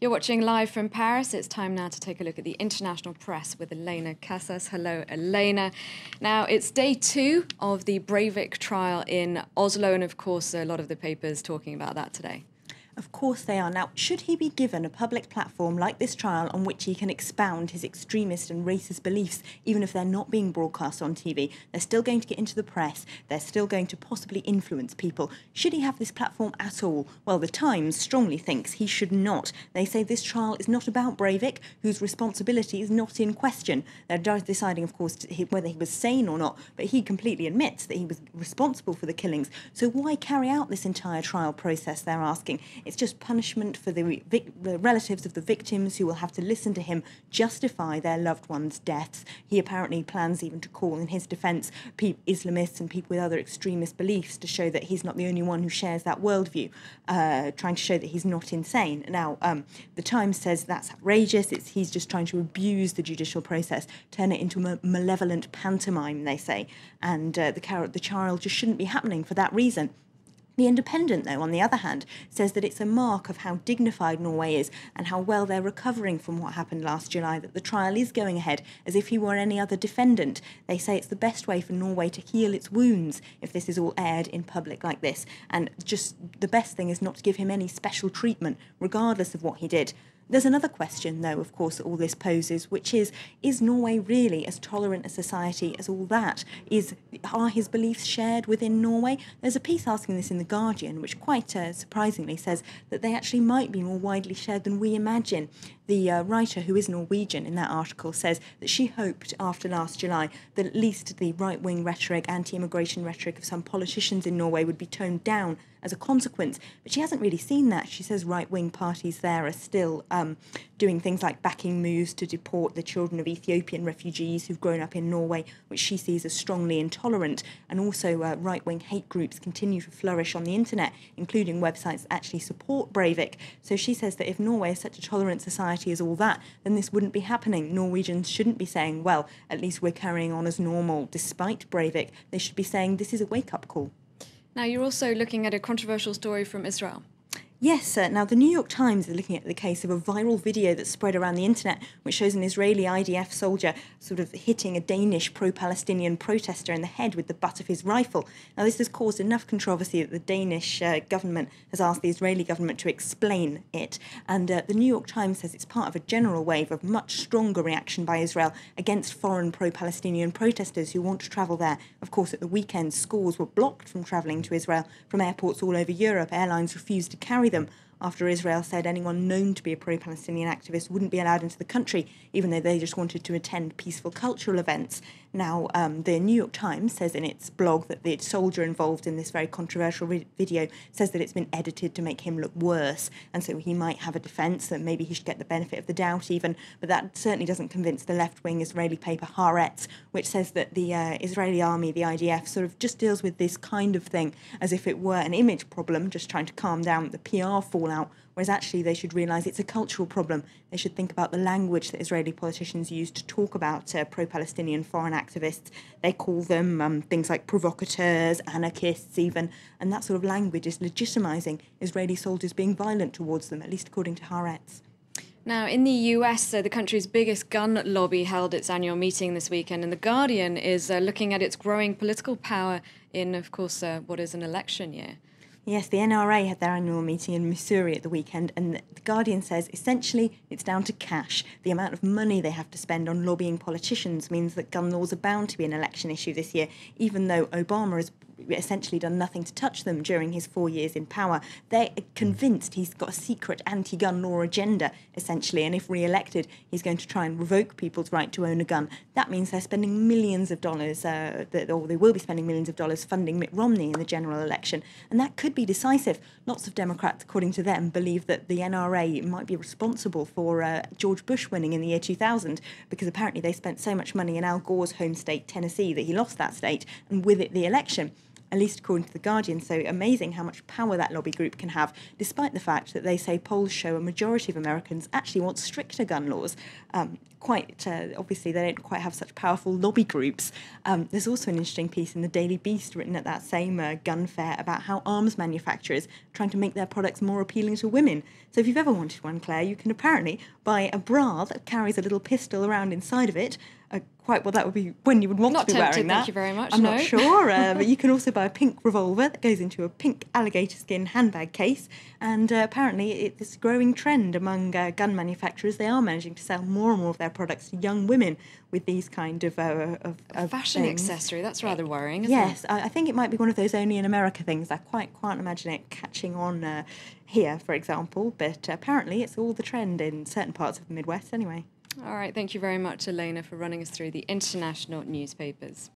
You're watching live from Paris. It's time now to take a look at the international press with Elena Casas. Hello, Elena. Now, it's day 2 of the Breivik trial in Oslo, and of course, a lot of the papers talking about that today. Of course they are. Now, should he be given a public platform like this trial on which he can expound his extremist and racist beliefs, even if they're not being broadcast on TV, they're still going to get into the press, they're still going to possibly influence people. Should he have this platform at all? Well, the Times strongly thinks he should not. They say this trial is not about Breivik, whose responsibility is not in question. They're deciding, of course, whether he was sane or not, but he completely admits that he was responsible for the killings. So why carry out this entire trial process, they're asking? It's just punishment for the relatives of the victims who will have to listen to him justify their loved ones' deaths. He apparently plans even to call in his defence Islamists and people with other extremist beliefs to show that he's not the only one who shares that worldview, trying to show that he's not insane. Now, the Times says that's outrageous. He's just trying to abuse the judicial process, turn it into a malevolent pantomime, they say, and the trial just shouldn't be happening for that reason. The Independent, though, on the other hand, says that it's a mark of how dignified Norway is and how well they're recovering from what happened last July, that the trial is going ahead as if he were any other defendant. They say it's the best way for Norway to heal its wounds if this is all aired in public like this. And just the best thing is not to give him any special treatment, regardless of what he did. There's another question, though, of course, that all this poses, which is Norway really as tolerant a society as all that? Are his beliefs shared within Norway? There's a piece asking this in The Guardian, which quite surprisingly says that they actually might be more widely shared than we imagine. The writer, who is Norwegian in that article, says that she hoped after last July that at least the right-wing rhetoric, anti-immigration rhetoric of some politicians in Norway would be toned down as a consequence. But she hasn't really seen that. She says right-wing parties there are still doing things like backing moves to deport the children of Ethiopian refugees who've grown up in Norway, which she sees as strongly intolerant. And also right-wing hate groups continue to flourish on the internet, including websites that actually support Breivik. So she says that if Norway is such a tolerant society as all that, then this wouldn't be happening. Norwegians shouldn't be saying, well, at least we're carrying on as normal despite Breivik. They should be saying this is a wake-up call. Now, you're also looking at a controversial story from Israel. Yes, now the New York Times is looking at the case of a viral video that spread around the internet, which shows an Israeli IDF soldier sort of hitting a Danish pro-Palestinian protester in the head with the butt of his rifle. Now, this has caused enough controversy that the Danish government has asked the Israeli government to explain it. And the New York Times says it's part of a general wave of much stronger reaction by Israel against foreign pro-Palestinian protesters who want to travel there. Of course, at the weekend, scores were blocked from travelling to Israel from airports all over Europe. Airlines refused to carry them after Israel said anyone known to be a pro-Palestinian activist wouldn't be allowed into the country, even though they just wanted to attend peaceful cultural events. Now, the New York Times says in its blog that the soldier involved in this very controversial video says that it's been edited to make him look worse, and so he might have a defence, that maybe he should get the benefit of the doubt even, but that certainly doesn't convince the left-wing Israeli paper Haaretz, which says that the Israeli army, the IDF, sort of just deals with this kind of thing as if it were an image problem, just trying to calm down the PR fallout, whereas actually they should realise it's a cultural problem. They should think about the language that Israeli politicians use to talk about pro-Palestinian foreign activists. They call them things like provocateurs, anarchists even, and that sort of language is legitimising Israeli soldiers being violent towards them, at least according to Haaretz. Now, in the US, the country's biggest gun lobby held its annual meeting this weekend, and The Guardian is looking at its growing political power in, of course, what is an election year. Yes, the NRA had their annual meeting in Missouri at the weekend, and The Guardian says essentially it's down to cash. The amount of money they have to spend on lobbying politicians means that gun laws are bound to be an election issue this year, even though Obama has essentially done nothing to touch them during his 4 years in power. They're convinced he's got a secret anti-gun law agenda, essentially, and if re-elected, he's going to try and revoke people's right to own a gun. That means they're spending millions of dollars, or they will be spending millions of dollars funding Mitt Romney in the general election, and that could be decisive. Lots of Democrats, according to them, believe that the NRA might be responsible for George Bush winning in the year 2000, because apparently they spent so much money in Al Gore's home state, Tennessee, that he lost that state, and with it the election. At least according to The Guardian. So amazing how much power that lobby group can have, despite the fact that they say polls show a majority of Americans actually want stricter gun laws. obviously they don't quite have such powerful lobby groups. There's also an interesting piece in the Daily Beast written at that same gun fair about how arms manufacturers are trying to make their products more appealing to women. So if you've ever wanted one, Claire, you can apparently buy a bra that carries a little pistol around inside of it. Quite well, that would be when you would want Not to be tempted, wearing that. thank you very much. I'm no. not sure, but you can also buy a pink revolver that goes into a pink alligator skin handbag case. And apparently, it's a growing trend among gun manufacturers. They are managing to sell more and more of their products to young women with these kind of fashion things. accessory. That's rather worrying, isn't Yes, it? I think it might be one of those only in America things. I quite can't imagine it catching on here, for example. But apparently, it's all the trend in certain parts of the Midwest, anyway. All right, thank you very much, Elena, for running us through the international newspapers.